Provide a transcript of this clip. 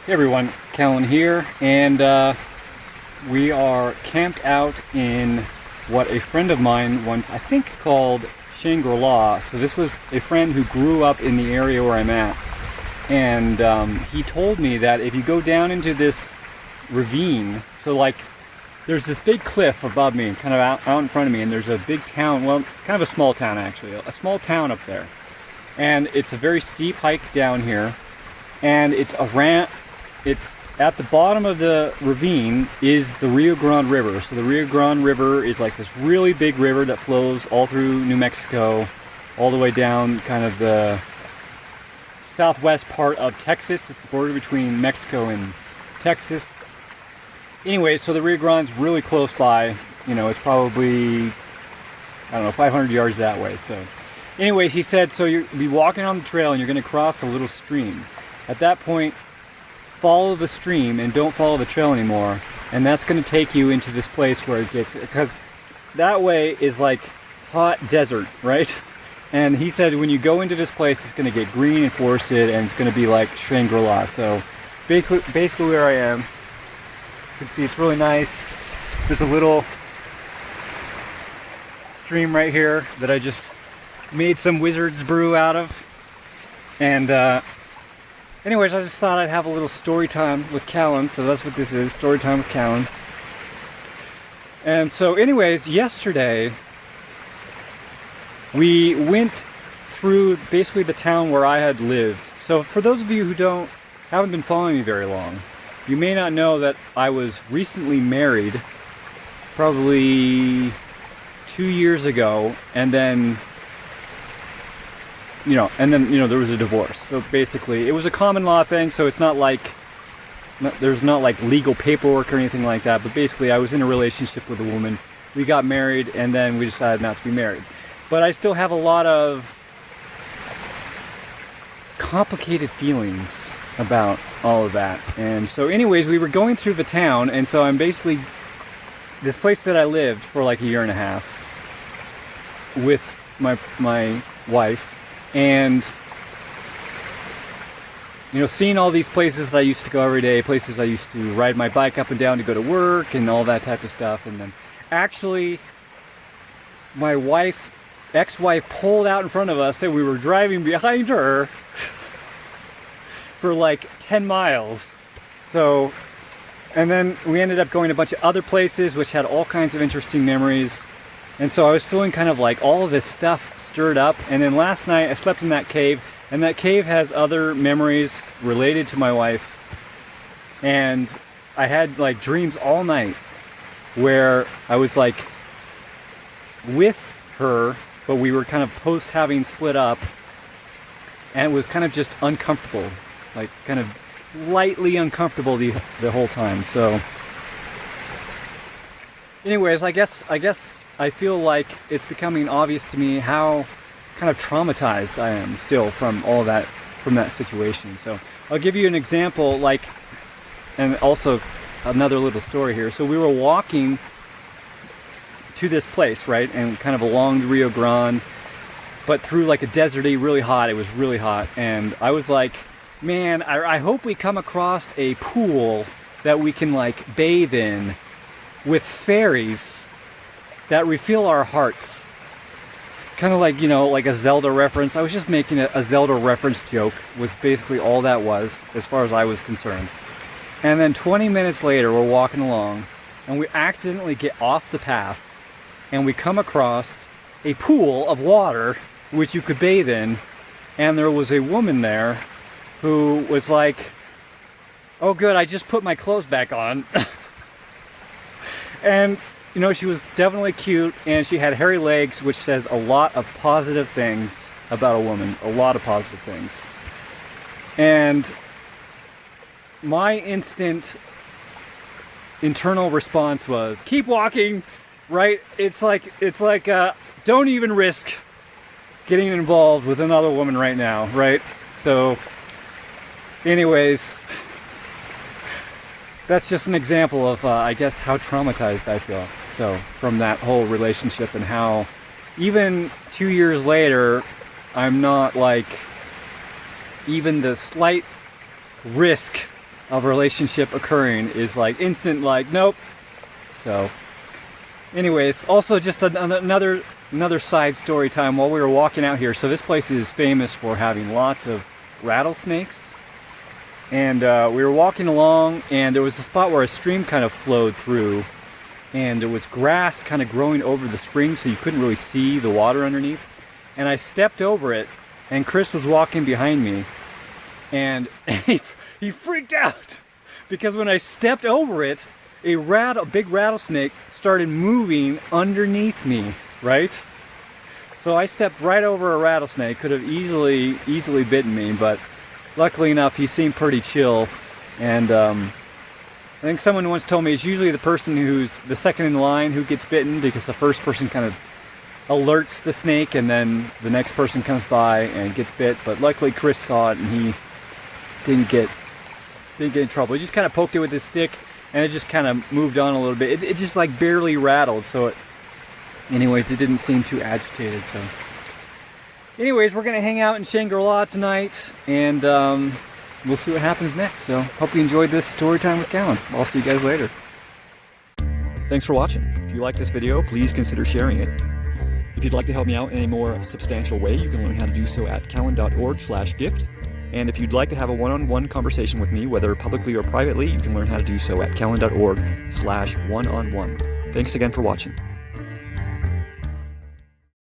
Hey everyone, Cahlen here, and we are camped out in what a friend of mine once, I think, called Shangri-La. So this was a friend who grew up in the area where I'm at, and he told me that if you go down into this ravine, so like there's this big cliff above me, kind of out in front of me, and there's a big town, well, kind of a small town actually, a small town up there, and it's a very steep hike down here, and it's at the bottom of the ravine is the Rio Grande River. So the Rio Grande River is like this really big river that flows all through New Mexico, all the way down kind of the southwest part of Texas. It's the border between Mexico and Texas. Anyway, so the Rio Grande's really close by. You know, it's probably, I don't know, 500 yards that way. So anyways, he said, so you'll be walking on the trail and you're going to cross a little stream. At that point, follow the stream and don't follow the trail anymore, and that's going to take you into this place where it gets, because that way is like hot desert, right? And he said when you go into this place, it's going to get green and forested, and it's going to be like Shangri-La. So basically where I am, you can see it's really nice. There's a little stream right here that I just made some wizard's brew out of, and anyways, I just thought I'd have a little story time with Cahlen, so that's what this is, story time with Cahlen. And so anyways, yesterday we went through basically the town where I had lived. So for those of you who haven't been following me very long, you may not know that I was recently married, probably 2 years ago, and then there was a divorce. So basically, it was a common law thing, so it's not like, there's not like legal paperwork or anything like that, but basically I was in a relationship with a woman. We got married, and then we decided not to be married. But I still have a lot of complicated feelings about all of that. And so anyways, we were going through the town, and so I'm basically, this place that I lived for like a year and a half with my wife, and seeing all these places that I used to go every day, places I used to ride my bike up and down to go to work and all that type of stuff. And then actually my ex-wife pulled out in front of us, and we were driving behind her for like 10 miles. So, and then we ended up going to a bunch of other places which had all kinds of interesting memories. And so I was feeling kind of like all of this stuff stirred up. And then last night I slept in that cave, and that cave has other memories related to my wife. And I had like dreams all night where I was like with her, but we were kind of post having split up, and it was kind of just uncomfortable, like kind of lightly uncomfortable the whole time. So anyways, I guess I feel like it's becoming obvious to me how kind of traumatized I am still from all that, from that situation. So I'll give you an example, like, and also another little story here. So we were walking to this place, right, and kind of along the Rio Grande, but through like a deserty, really hot. It was really hot, and I was like, man, I hope we come across a pool that we can like bathe in with fairies that refill our hearts. Kind of like, like a Zelda reference. I was just making a Zelda reference joke, was basically all that was, as far as I was concerned. And then 20 minutes later, we're walking along, and we accidentally get off the path, and we come across a pool of water, which you could bathe in, and there was a woman there who was like, oh good, I just put my clothes back on. And she was definitely cute, and she had hairy legs, which says a lot of positive things about a woman, a lot of positive things. And my instant internal response was, keep walking, right? It's like don't even risk getting involved with another woman right now, right? So anyways, that's just an example of, I guess, how traumatized I feel. So from that whole relationship, and how even 2 years later, I'm not like even the slight risk of a relationship occurring is like instant, like, nope. So anyways, also just another side story time while we were walking out here. So this place is famous for having lots of rattlesnakes. And we were walking along, and there was a spot where a stream kind of flowed through, and there was grass kind of growing over the spring, so you couldn't really see the water underneath. And I stepped over it, and Chris was walking behind me, and he freaked out because when I stepped over it, a big rattlesnake started moving underneath me, right? So I stepped right over a rattlesnake. Could have easily bitten me, but luckily enough, he seemed pretty chill. And I think someone once told me it's usually the person who's the second in line who gets bitten, because the first person kind of alerts the snake and then the next person comes by and gets bit. But luckily Chris saw it and he didn't get in trouble. He just kind of poked it with his stick and it just kind of moved on a little bit. It just like barely rattled. So anyways, it didn't seem too agitated. So anyways, we're gonna hang out in Shangri-La tonight, and we'll see what happens next. So hope you enjoyed this story time with Cahlen. I'll see you guys later. Thanks for watching. If you like this video, please consider sharing it. If you'd like to help me out in a more substantial way, you can learn how to do so at cahlen.org/gift. And if you'd like to have a one-on-one conversation with me, whether publicly or privately, you can learn how to do so at cahlen.org/one-on-one. Thanks again for watching.